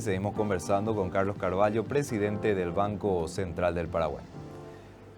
seguimos conversando con Carlos Carvalho, presidente del Banco Central del Paraguay.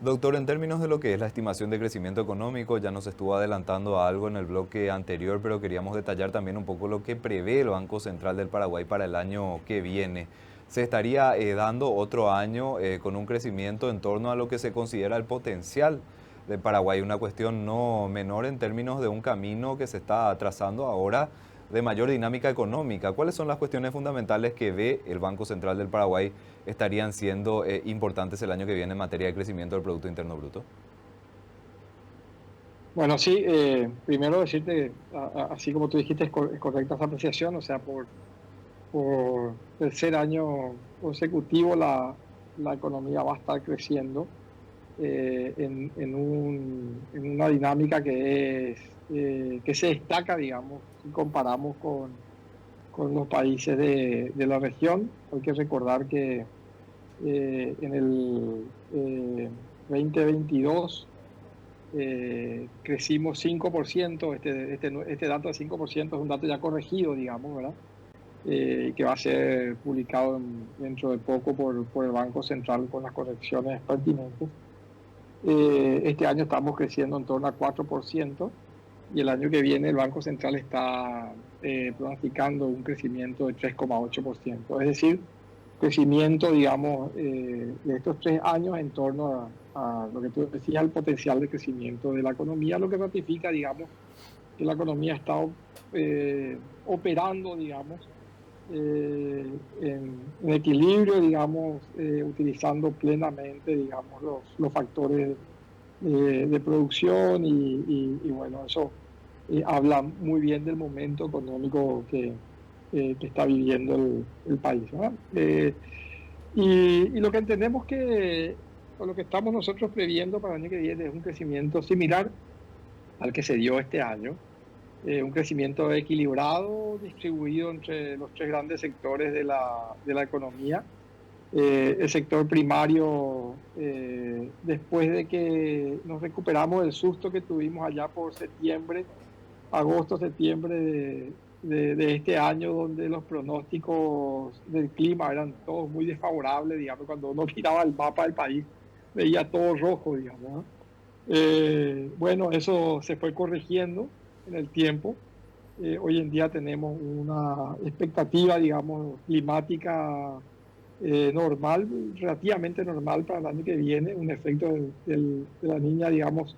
Doctor, en términos de lo que es la estimación de crecimiento económico, ya nos estuvo adelantando algo en el bloque anterior, pero queríamos detallar también un poco lo que prevé el Banco Central del Paraguay para el año que viene. Se estaría dando otro año con un crecimiento en torno a lo que se considera el potencial de Paraguay, una cuestión no menor en términos de un camino que se está trazando ahora de mayor dinámica económica. ¿Cuáles son las cuestiones fundamentales que ve el Banco Central del Paraguay estarían siendo importantes el año que viene en materia de crecimiento del Producto Interno Bruto? Bueno, sí, primero decirte, así como tú dijiste, es correcta esa apreciación, o sea, por tercer año consecutivo la economía va a estar creciendo en una dinámica que se destaca, digamos, si comparamos con los países de la región. Hay que recordar que en el 2022 crecimos 5%. Este dato de 5% es un dato ya corregido, digamos, ¿verdad? Que va a ser publicado dentro de poco por el Banco Central con las correcciones pertinentes. Este año estamos creciendo en torno a 4% y el año que viene el Banco Central está pronosticando un crecimiento de 3,8%. Es decir, crecimiento, digamos, de estos 3 años en torno a lo que tú decías, el potencial de crecimiento de la economía, lo que ratifica, digamos, que la economía está operando, digamos, en equilibrio, digamos, utilizando plenamente, digamos, los factores de producción y bueno, eso habla muy bien del momento económico que está viviendo el país, ¿verdad? Y lo que entendemos o lo que estamos nosotros previendo para el año que viene es un crecimiento similar al que se dio este año, un crecimiento equilibrado, distribuido entre los tres grandes sectores de la economía. El sector primario, después de que nos recuperamos del susto que tuvimos allá por septiembre, agosto, septiembre de este año, donde los pronósticos del clima eran todos muy desfavorables, digamos, cuando uno miraba el mapa del país, veía todo rojo, digamos, ¿no? Bueno, eso se fue corrigiendo en el tiempo. Hoy en día tenemos una expectativa, digamos, climática normal, relativamente normal para el año que viene, un efecto de la niña, digamos,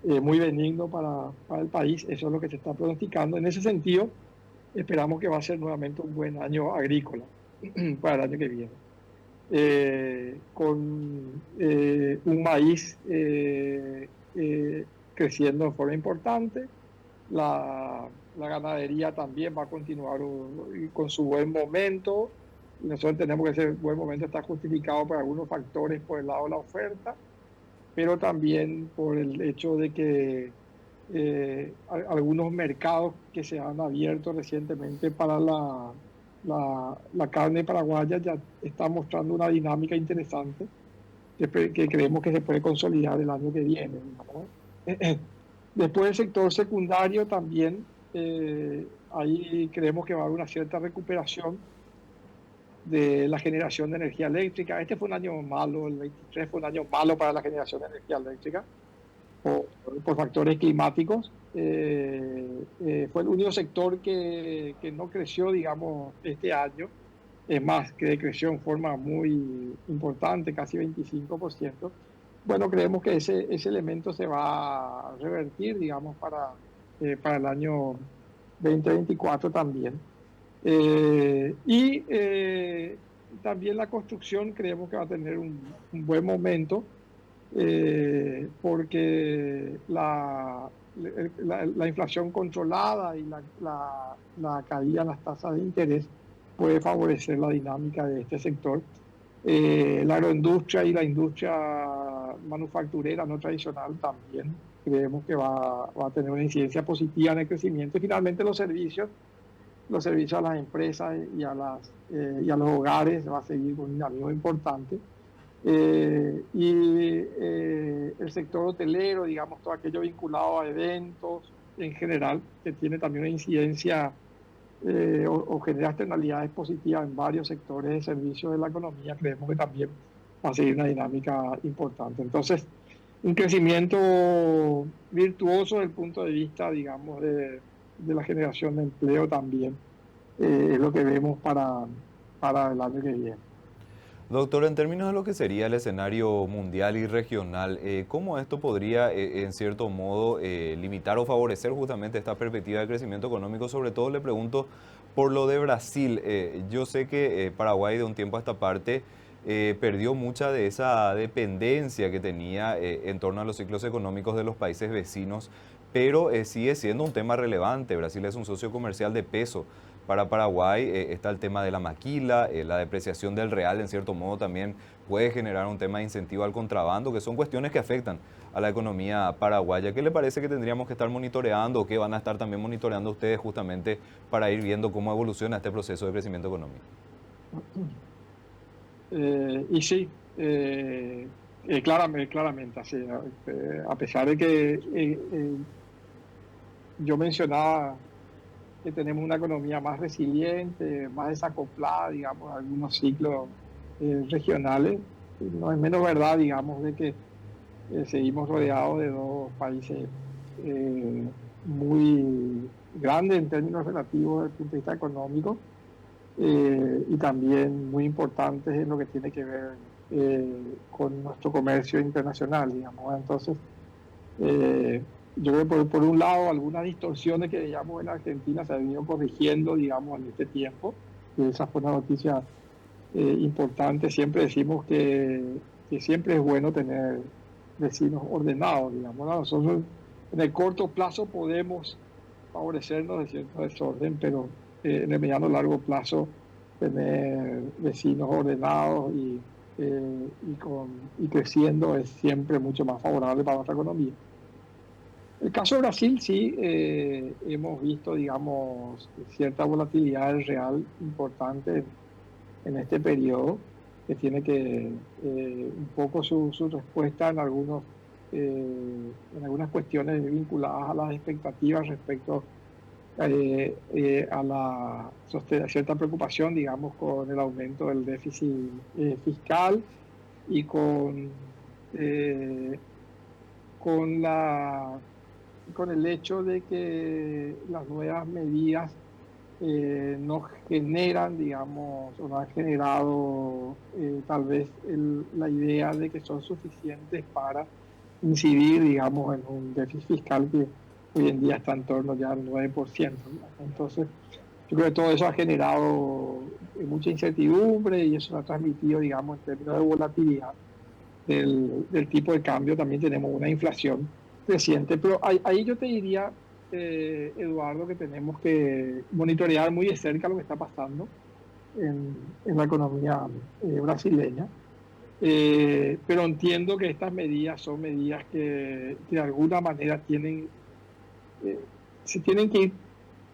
muy benigno para el país. Eso es lo que se está pronosticando. En ese sentido, esperamos que va a ser nuevamente un buen año agrícola para el año que viene. Con un maíz creciendo de forma importante. La ganadería también va a continuar con su buen momento. Y nosotros entendemos que ese buen momento está justificado por algunos factores por el lado de la oferta, pero también por el hecho de que algunos mercados que se han abierto recientemente para la carne paraguaya ya están mostrando una dinámica interesante que creemos que se puede consolidar el año que viene, ¿no? Después el sector secundario también, ahí creemos que va a haber una cierta recuperación de la generación de energía eléctrica. Este fue un año malo, el 23 fue un año malo para la generación de energía eléctrica por factores climáticos. Fue el único sector que no creció, digamos, este año. Es más, que decreció en forma muy importante, casi 25%. Bueno, creemos que ese elemento se va a revertir, digamos, para el año 2024 también. También la construcción creemos que va a tener un buen momento porque la inflación controlada y la caída en las tasas de interés puede favorecer la dinámica de este sector. La agroindustria y la industria manufacturera no tradicional también creemos que va a tener una incidencia positiva en el crecimiento. Y finalmente los servicios a las empresas y a los hogares va a seguir con un dinamismo importante. El sector hotelero, digamos, todo aquello vinculado a eventos en general, que tiene también una incidencia o genera externalidades positivas en varios sectores de servicios de la economía, creemos que también va a seguir una dinámica importante. Entonces, un crecimiento virtuoso desde el punto de vista, digamos, de la generación de empleo también, es lo que vemos para el año que viene. Doctor, en términos de lo que sería el escenario mundial y regional, ¿cómo esto podría, en cierto modo, limitar o favorecer justamente esta perspectiva de crecimiento económico? Sobre todo le pregunto por lo de Brasil. Yo sé que Paraguay de un tiempo a esta parte perdió mucha de esa dependencia que tenía en torno a los ciclos económicos de los países vecinos, pero sigue siendo un tema relevante. Brasil es un socio comercial de peso para Paraguay. Está el tema de la maquila, la depreciación del real en cierto modo también puede generar un tema de incentivo al contrabando, que son cuestiones que afectan a la economía paraguaya. ¿Qué le parece que tendríamos que estar monitoreando o qué van a estar también monitoreando ustedes justamente para ir viendo cómo evoluciona este proceso de crecimiento económico? Y sí, claramente, así, a pesar de que yo mencionaba que tenemos una economía más resiliente, más desacoplada, digamos, a algunos ciclos regionales, no es menos verdad, digamos, de que seguimos rodeados de dos países muy grandes en términos relativos desde el punto de vista económico, y también muy importantes en lo que tiene que ver con nuestro comercio internacional, digamos. Entonces, yo creo que por un lado, algunas distorsiones que veíamos en Argentina se han venido corrigiendo, digamos, en este tiempo, y esa fue una noticia importante. Siempre decimos que siempre es bueno tener vecinos ordenados, digamos, ¿no? Nosotros en el corto plazo podemos favorecernos de cierto desorden, pero en el mediano largo plazo tener vecinos ordenados y creciendo es siempre mucho más favorable para nuestra economía. El caso de Brasil sí, hemos visto, digamos, cierta volatilidad real importante en este periodo, que tiene que un poco su respuesta en algunas cuestiones vinculadas a las expectativas respecto a a cierta preocupación, digamos, con el aumento del déficit fiscal y eh, con con el hecho de que las nuevas medidas no generan, digamos, o no han generado tal vez la idea de que son suficientes para incidir, digamos, en un déficit fiscal que hoy en día está en torno ya al 9%, ¿no? Entonces, yo creo que todo eso ha generado mucha incertidumbre y eso ha transmitido, digamos, en términos de volatilidad del tipo de cambio. También tenemos una inflación creciente, pero ahí yo te diría, Eduardo, que tenemos que monitorear muy de cerca lo que está pasando en la economía brasileña. Pero entiendo que estas medidas son medidas que de alguna manera eh, se tienen que ir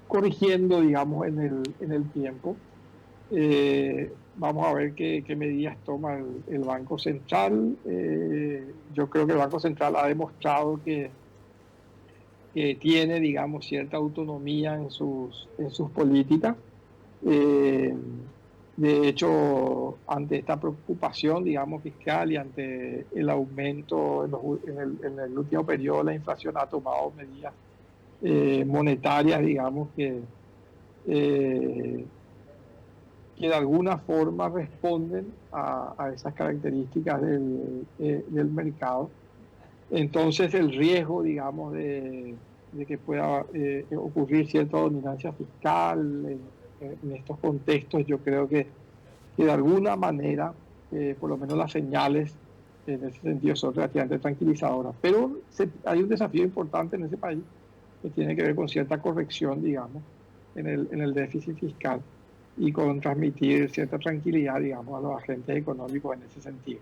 corrigiendo, digamos, en el tiempo. Vamos a ver qué medidas toma el Banco Central. Yo creo que el Banco Central ha demostrado que tiene, digamos, cierta autonomía en sus políticas. Eh, de hecho, ante esta preocupación, digamos, fiscal y ante el aumento en el último periodo de la inflación, ha tomado medidas monetarias, digamos, eh, que de alguna forma responden a esas características del mercado. Entonces, el riesgo, digamos, de que pueda ocurrir cierta dominancia fiscal en estos contextos, yo creo que de alguna manera, por lo menos las señales en ese sentido son relativamente tranquilizadoras. Pero hay un desafío importante en ese país que tiene que ver con cierta corrección, digamos, en el déficit fiscal y con transmitir cierta tranquilidad, digamos, a los agentes económicos en ese sentido.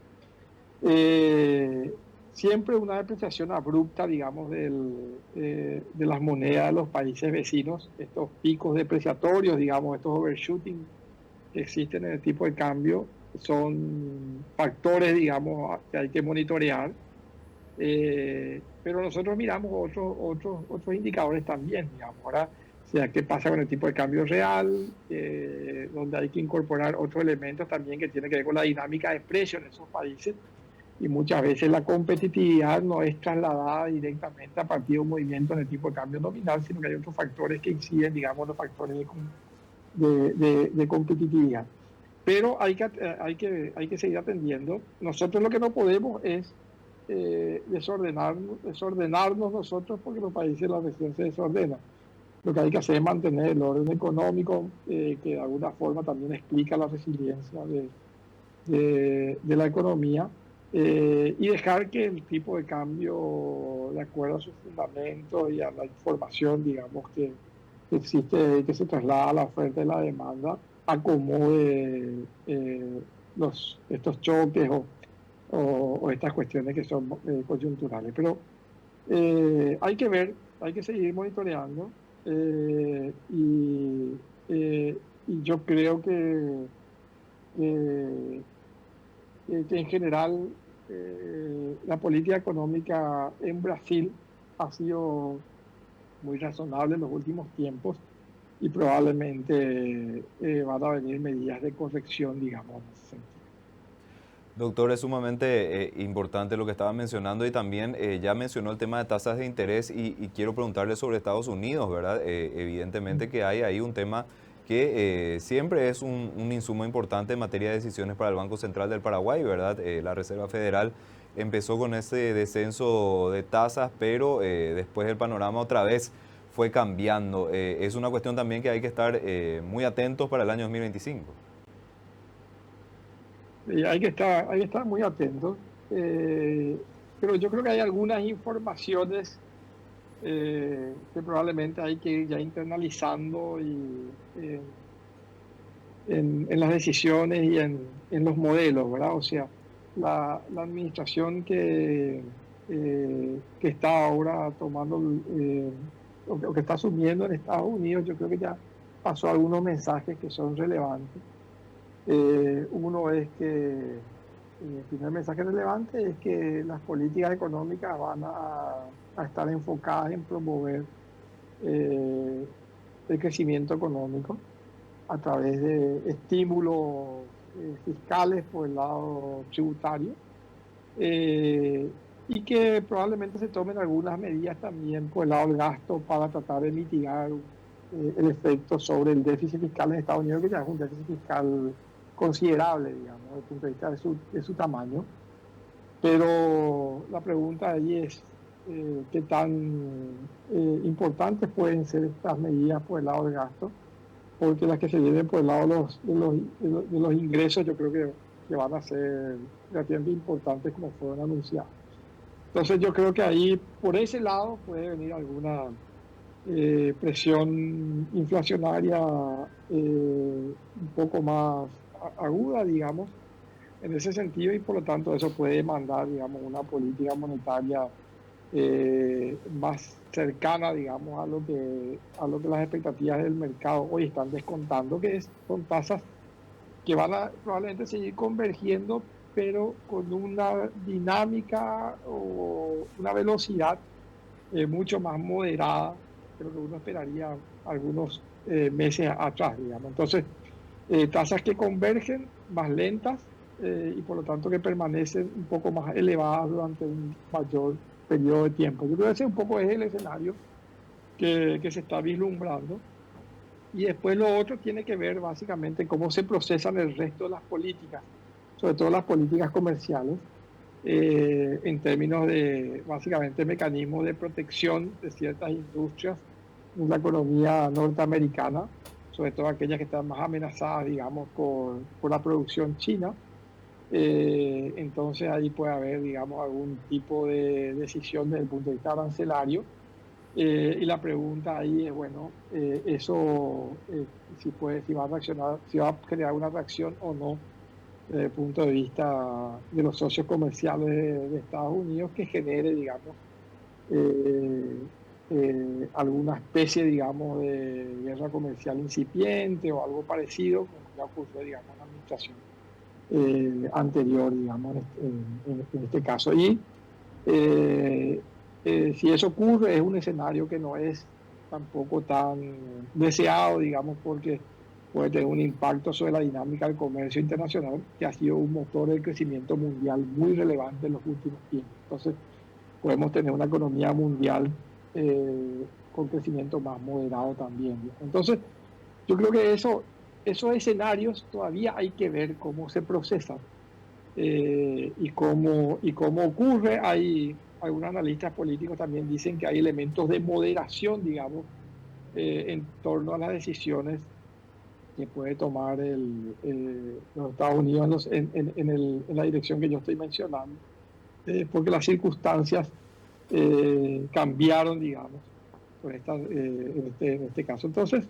Eh, Siempre una depreciación abrupta, digamos, de las monedas de los países vecinos, estos picos depreciatorios, digamos, estos overshooting que existen en el tipo de cambio, son factores, digamos, que hay que monitorear. Pero nosotros miramos otros indicadores también, digamos. Ahora sea, qué pasa con el tipo de cambio real, donde hay que incorporar otros elementos también que tienen que ver con la dinámica de precios en esos países. Y muchas veces la competitividad no es trasladada directamente a partir de un movimiento en el tipo de cambio nominal, sino que hay otros factores que inciden, digamos, los factores de competitividad. Pero hay que seguir atendiendo. Nosotros lo que no podemos es desordenarnos nosotros porque los países de la región se desordenan. Lo que hay que hacer es mantener el orden económico, que de alguna forma también explica la resiliencia de la economía, y dejar que el tipo de cambio, de acuerdo a sus fundamentos y a la información, digamos, que existe, que se traslada a la oferta y la demanda, acomode estos choques o estas cuestiones que son coyunturales. Pero hay que ver, hay que seguir monitoreando, eh, y, y yo creo que, que en general la política económica en Brasil ha sido muy razonable en los últimos tiempos y probablemente van a venir medidas de corrección, digamos, en ese sentido. Doctor, es sumamente importante lo que estaba mencionando y también ya mencionó el tema de tasas de interés y quiero preguntarle sobre Estados Unidos, ¿verdad? Evidentemente que hay ahí un tema que siempre es un insumo importante en materia de decisiones para el Banco Central del Paraguay, ¿verdad? La Reserva Federal empezó con ese descenso de tasas, pero después el panorama otra vez fue cambiando. Es una cuestión también que hay que estar muy atentos para el año 2025. Hay que estar muy atentos, pero yo creo que hay algunas informaciones que probablemente hay que ir ya internalizando en las decisiones y en los modelos, ¿verdad? O sea, la administración que está ahora tomando, o que está asumiendo en Estados Unidos, yo creo que ya pasó algunos mensajes que son relevantes. Uno es que el primer mensaje relevante es que las políticas económicas van a estar enfocadas en promover eh, el crecimiento económico a través de estímulos fiscales por el lado tributario, eh, y que probablemente se tomen algunas medidas también por el lado del gasto para tratar de mitigar el efecto sobre el déficit fiscal en Estados Unidos, que ya es un déficit fiscal considerable, digamos, desde el punto de vista de su tamaño. Pero la pregunta ahí es qué tan importantes pueden ser estas medidas por el lado del gasto, porque las que se vienen por el lado de los ingresos yo creo que van a ser relativamente importantes como fueron anunciados. Entonces yo creo que ahí, por ese lado, puede venir alguna presión inflacionaria un poco más aguda, digamos, en ese sentido, y por lo tanto eso puede demandar, digamos, una política monetaria más cercana, digamos, a lo que las expectativas del mercado hoy están descontando, son tasas que van a probablemente seguir convergiendo, pero con una dinámica o una velocidad mucho más moderada que lo que uno esperaría algunos meses atrás, digamos. Entonces, tasas que convergen más lentas, y por lo tanto que permanecen un poco más elevadas durante un mayor periodo de tiempo. Yo creo que ese un poco es el escenario que se está vislumbrando. Y después lo otro tiene que ver básicamente cómo se procesan el resto de las políticas, sobre todo las políticas comerciales, en términos de básicamente mecanismos de protección de ciertas industrias en la economía norteamericana, sobre todo aquellas que están más amenazadas, digamos, por la producción china. Entonces ahí puede haber, digamos, algún tipo de decisión desde el punto de vista arancelario. Y la pregunta ahí es, bueno, eso si va a reaccionar, si va a generar una reacción o no desde el punto de vista de los socios comerciales de Estados Unidos, que genere, digamos, eh, alguna especie, digamos, de guerra comercial incipiente o algo parecido, como ya ocurrió, digamos, en la administración anterior, digamos, en este caso. Y si eso ocurre, es un escenario que no es tampoco tan deseado, digamos, porque puede tener un impacto sobre la dinámica del comercio internacional, que ha sido un motor del crecimiento mundial muy relevante en los últimos tiempos. Entonces, podemos tener una economía mundial con crecimiento más moderado también, ¿no? Entonces, yo creo que esos escenarios todavía hay que ver cómo se procesan y cómo ocurre. Hay algunos analistas políticos también dicen que hay elementos de moderación, digamos, en torno a las decisiones que puede tomar los Estados Unidos en la dirección que yo estoy mencionando, porque las circunstancias cambiaron, digamos, en este caso. Entonces,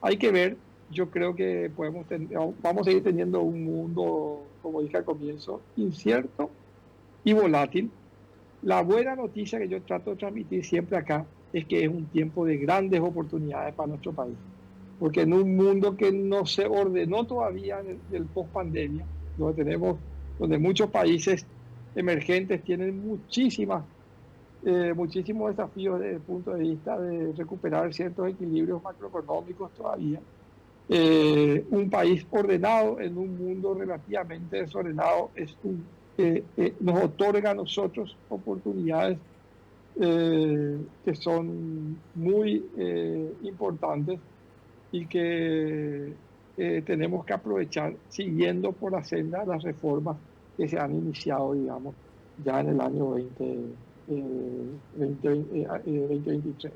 hay que ver. Yo creo que vamos a seguir teniendo un mundo, como dije al comienzo, incierto y volátil. La buena noticia que yo trato de transmitir siempre acá es que es un tiempo de grandes oportunidades para nuestro país, porque en un mundo que no se ordenó todavía del post-pandemia, donde muchos países emergentes tienen muchísimos desafíos desde el punto de vista de recuperar ciertos equilibrios macroeconómicos todavía. Un país ordenado en un mundo relativamente desordenado nos otorga a nosotros oportunidades que son muy importantes y que tenemos que aprovechar siguiendo por la senda las reformas que se han iniciado, digamos, ya en el año 2023.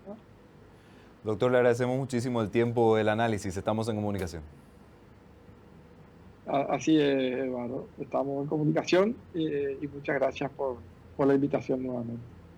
¿No? Doctor, le agradecemos muchísimo el tiempo, el análisis. Estamos en comunicación. Así es, Eduardo. Estamos en comunicación y muchas gracias por la invitación nuevamente.